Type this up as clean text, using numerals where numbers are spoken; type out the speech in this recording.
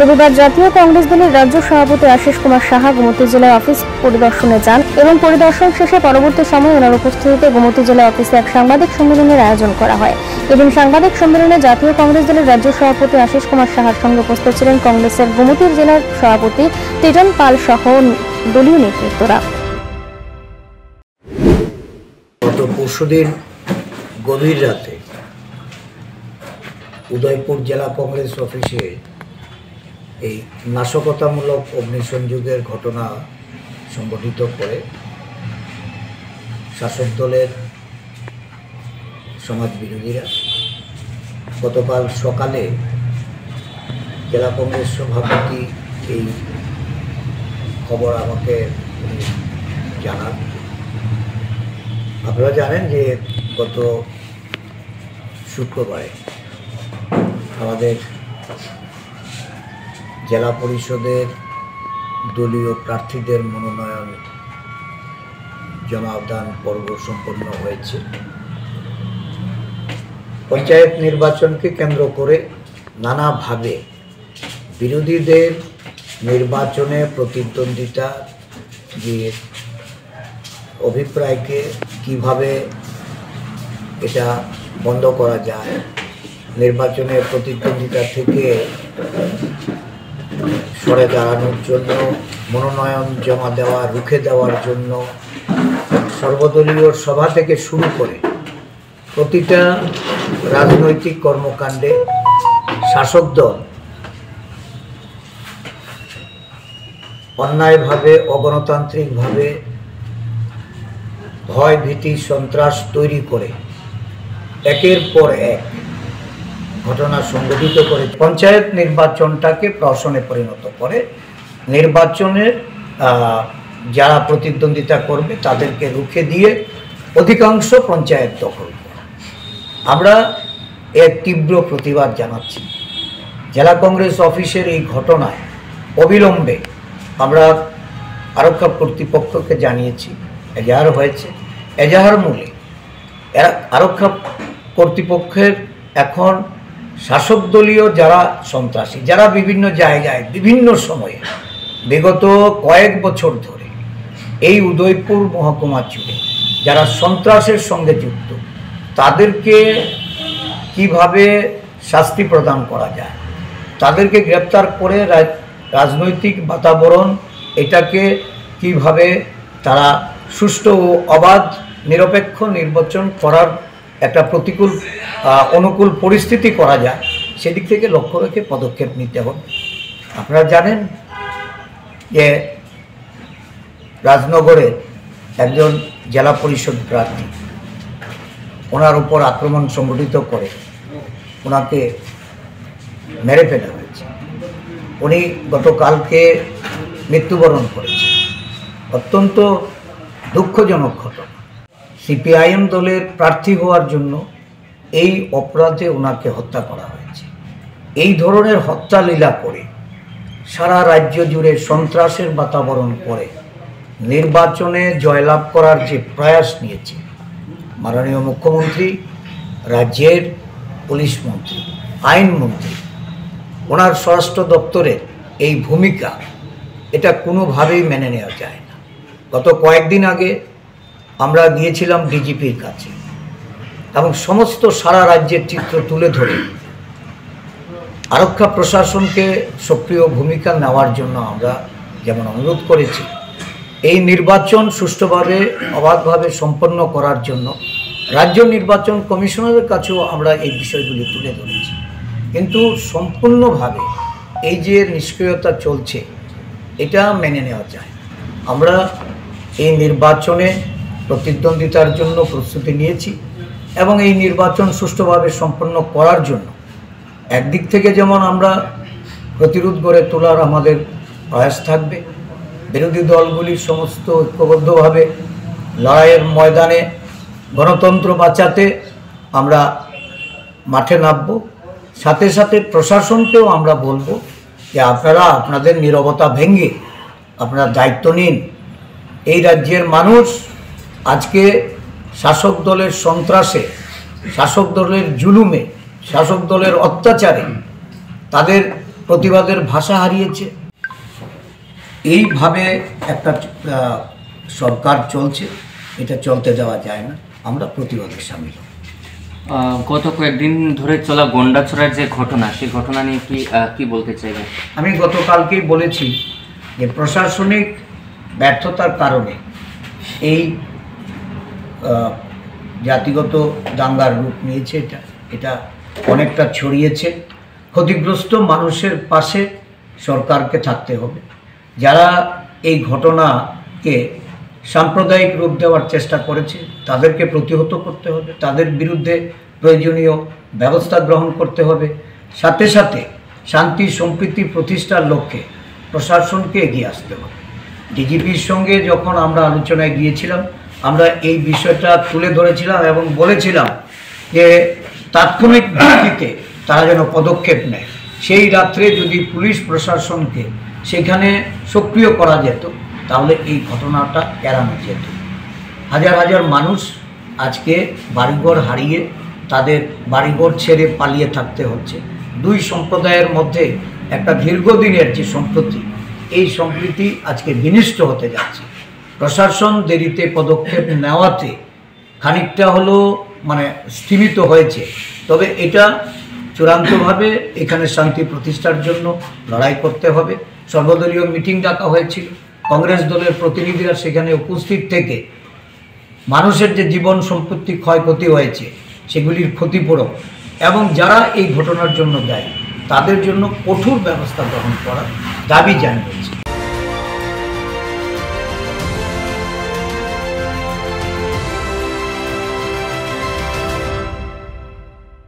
রবিবার জাতীয় কংগ্রেস দলের রাজ্য সভাপতি আশিস কুমার সাহা গোমতী জেলা অফিস পরিদর্শনে যান এবং পরিদর্শন শেষে পরবর্তী সময়ে ওনার উপস্থিতিতে গোমতী জেলা অফিসে এক সাংবাদিক সম্মেলনের আয়োজন করা হয়। এবং সাংবাদিক সম্মেলনে জাতীয় কংগ্রেস দলের রাজ্য সভাপতি আশিস কুমার সাহার সঙ্গে উপস্থিত ছিলেন কংগ্রেসের গোমতী জেলার সভাপতি টিটন পাল সহ দলীয় নেতৃত্বরা। গত পরশুদিন গভীর রাতে উদয়পুর জেলা কংগ্রেস অফিসে এই নাশকতামূলক অগ্নিসংযোগের ঘটনা সংঘটিত করে শাসক দলের সমাজ বিরোধীরা গতকাল সকালে জেলা কংগ্রেস সভাপতি এই খবর আমাকে জানান। আপনারা জানেন যে গত শুক্রবারে আমাদের জেলা পরিষদের দলীয় প্রার্থীদের মনোনয়ন জমাদান পর্ব সম্পন্ন হয়েছে। পঞ্চায়েত নির্বাচনকে কেন্দ্র করে নানাভাবে বিরোধীদের নির্বাচনে প্রতিদ্বন্দ্বিতা যে অভিপ্রায়কে কিভাবে এটা বন্ধ করা যায়, নির্বাচনের প্রতিদ্বন্দ্বিতা থেকে সরে দাঁড়ানোর জন্য, মনোনয়ন জমা দেওয়া রুখে দেওয়ার জন্য সর্বদলীয় সভা থেকে শুরু করে প্রতিটা রাজনৈতিক কর্মকাণ্ডে শাসক দল অন্যায়ভাবে, অগণতান্ত্রিকভাবে ভয়, ভীতি, সন্ত্রাস তৈরি করে একের পর এক ঘটনা সংঘটিত করে পঞ্চায়েত নির্বাচনটাকে প্রহসনে পরিণত করে নির্বাচনের যারা প্রতিদ্বন্দ্বিতা করবে তাদেরকে রুখে দিয়ে অধিকাংশ পঞ্চায়েত দখল করা। আমরা এর তীব্র প্রতিবাদ জানাচ্ছি। জেলা কংগ্রেস অফিসের এই ঘটনায় অবিলম্বে আমরা আরক্ষা কর্তৃপক্ষকে জানিয়েছি, এজাহার হয়েছে। এজাহার মূলে আরক্ষা কর্তৃপক্ষের এখন শাসক দলীয় যারা সন্ত্রাসী, যারা বিভিন্ন জায়গায় বিভিন্ন সময়ে বিগত কয়েক বছর ধরে এই উদয়পুর মহকুমা জুড়ে যারা সন্ত্রাসের সঙ্গে যুক্ত, তাদেরকে কিভাবে শাস্তি প্রদান করা যায়, তাদেরকে গ্রেপ্তার করে রাজনৈতিক বাতাবরণ এটাকে কিভাবে তারা সুষ্ঠু ও অবাধ নিরপেক্ষ নির্বাচন করার একটা অনুকূল পরিস্থিতি করা যায়, সেদিক থেকে লক্ষ্য রেখে পদক্ষেপ নিতে হবে। আপনারা জানেন যে রাজনগরের একজন জেলা পরিষদ প্রার্থী, ওনার উপর আক্রমণ সংঘটিত করে ওনাকে মেরে ফেলা হয়েছে। উনি গতকালকে মৃত্যুবরণ করেছেন। অত্যন্ত দুঃখজনক ঘটনা। সিপিআইএম দলের প্রার্থী হওয়ার জন্য এই অপরাধে ওনাকে হত্যা করা হয়েছে। এই ধরনের হত্যা লীলা করে সারা রাজ্য জুড়ে সন্ত্রাসের বাতাবরণ করে নির্বাচনে জয়লাভ করার যে প্রয়াস নিয়েছে মাননীয় মুখ্যমন্ত্রী, রাজ্যের পুলিশ মন্ত্রী, আইনমন্ত্রী, ওনার স্বরাষ্ট্র দপ্তরের এই ভূমিকা, এটা কোনোভাবেই মেনে নেওয়া যায় না। গত কয়েকদিন আগে আমরা গিয়েছিলাম ডিজিপির কাছে এবং সমস্ত সারা রাজ্যের চিত্র তুলে ধরে আরক্ষা প্রশাসনকে সক্রিয় ভূমিকা নেওয়ার জন্য আমরা যেমন অনুরোধ করেছি, এই নির্বাচন সুষ্ঠুভাবে, অবাধভাবে সম্পন্ন করার জন্য রাজ্য নির্বাচন কমিশনারের কাছেও আমরা এই বিষয়গুলি তুলে ধরেছি। কিন্তু সম্পূর্ণভাবে এই যে নিষ্ক্রিয়তা চলছে, এটা মেনে নেওয়া যায়। আমরা এই নির্বাচনে প্রতিদ্বন্দ্বিতার জন্য প্রস্তুতি নিয়েছি এবং এই নির্বাচন সুষ্ঠুভাবে সম্পন্ন করার জন্য একদিক থেকে যেমন আমরা প্রতিরোধ গড়ে তোলার আমাদের প্রয়াস থাকবে, বিরোধী দলগুলির সমস্ত ঐক্যবদ্ধভাবে লড়াইয়ের ময়দানে গণতন্ত্র বাঁচাতে আমরা মাঠে নামব। সাথে সাথে প্রশাসনকেও আমরা বলবো যে আপনারা আপনাদের নীরবতা ভেঙে আপনারা দায়িত্ব নিন। এই রাজ্যের মানুষ আজকে শাসক দলের সন্ত্রাসে, শাসক দলের জুলুমে, শাসক দলের অত্যাচারে তাদের প্রতিবাদের ভাষা হারিয়েছে। এইভাবে একটা সরকার চলছে, এটা চলতে দেওয়া যায় না। আমরা প্রতিবাদে সামিল হব। গত কয়েকদিন ধরে চলা গন্ডাছড়ার যে ঘটনা, সেই ঘটনা নিয়ে কি বলতে চাইবেন? আমি গতকালকেই বলেছি যে প্রশাসনিক ব্যর্থতার কারণে এই জাতিগত দাঙ্গার রূপ নিয়েছে। এটা অনেকটা ছড়িয়েছে। ক্ষতিগ্রস্ত মানুষের পাশে সরকারকে থাকতে হবে। যারা এই ঘটনাকে সাম্প্রদায়িক রূপ দেওয়ার চেষ্টা করেছে তাদেরকে প্রতিহত করতে হবে, তাদের বিরুদ্ধে প্রয়োজনীয় ব্যবস্থা গ্রহণ করতে হবে। সাথে সাথে শান্তি সম্প্রীতি প্রতিষ্ঠার লক্ষ্যে প্রশাসনকে এগিয়ে আসতে হবে। ডিজিপির সঙ্গে যখন আমরা আলোচনায় গিয়েছিলাম, আমরা এই বিষয়টা তুলে ধরেছিলাম এবং বলেছিলাম যে তাৎক্ষণিক ভিত্তিতে তারা যেন পদক্ষেপ নেয়। সেই রাত্রে যদি পুলিশ প্রশাসনকে সেখানে সক্রিয় করা যেত তাহলে এই ঘটনাটা এড়ানো যেত। হাজার হাজার মানুষ আজকে বাড়িঘর হারিয়ে তাদের বাড়িঘর ছেড়ে পালিয়ে থাকতে হচ্ছে। দুই সম্প্রদায়ের মধ্যে একটা দীর্ঘদিনের যে সম্প্রীতি, এই সম্প্রীতি আজকে বিনষ্ট হতে যাচ্ছে। প্রশাসন দেরিতে পদক্ষেপ নেওয়াতে খানিকটা হলো স্থিমিত হয়েছে। তবে এটা চূড়ান্তভাবে এখানে শান্তি প্রতিষ্ঠার জন্য লড়াই করতে হবে। সর্বদলীয় মিটিং ডাকা হয়েছিল, কংগ্রেস দলের প্রতিনিধিরা সেখানে উপস্থিত থেকে মানুষের যে জীবন সম্পত্তি ক্ষয়ক্ষতি হয়েছে সেগুলির ক্ষতিপূরণ এবং যারা এই ঘটনার জন্য দায়ী তাদের জন্য কঠোর ব্যবস্থা গ্রহণ করার দাবি জানিয়েছে।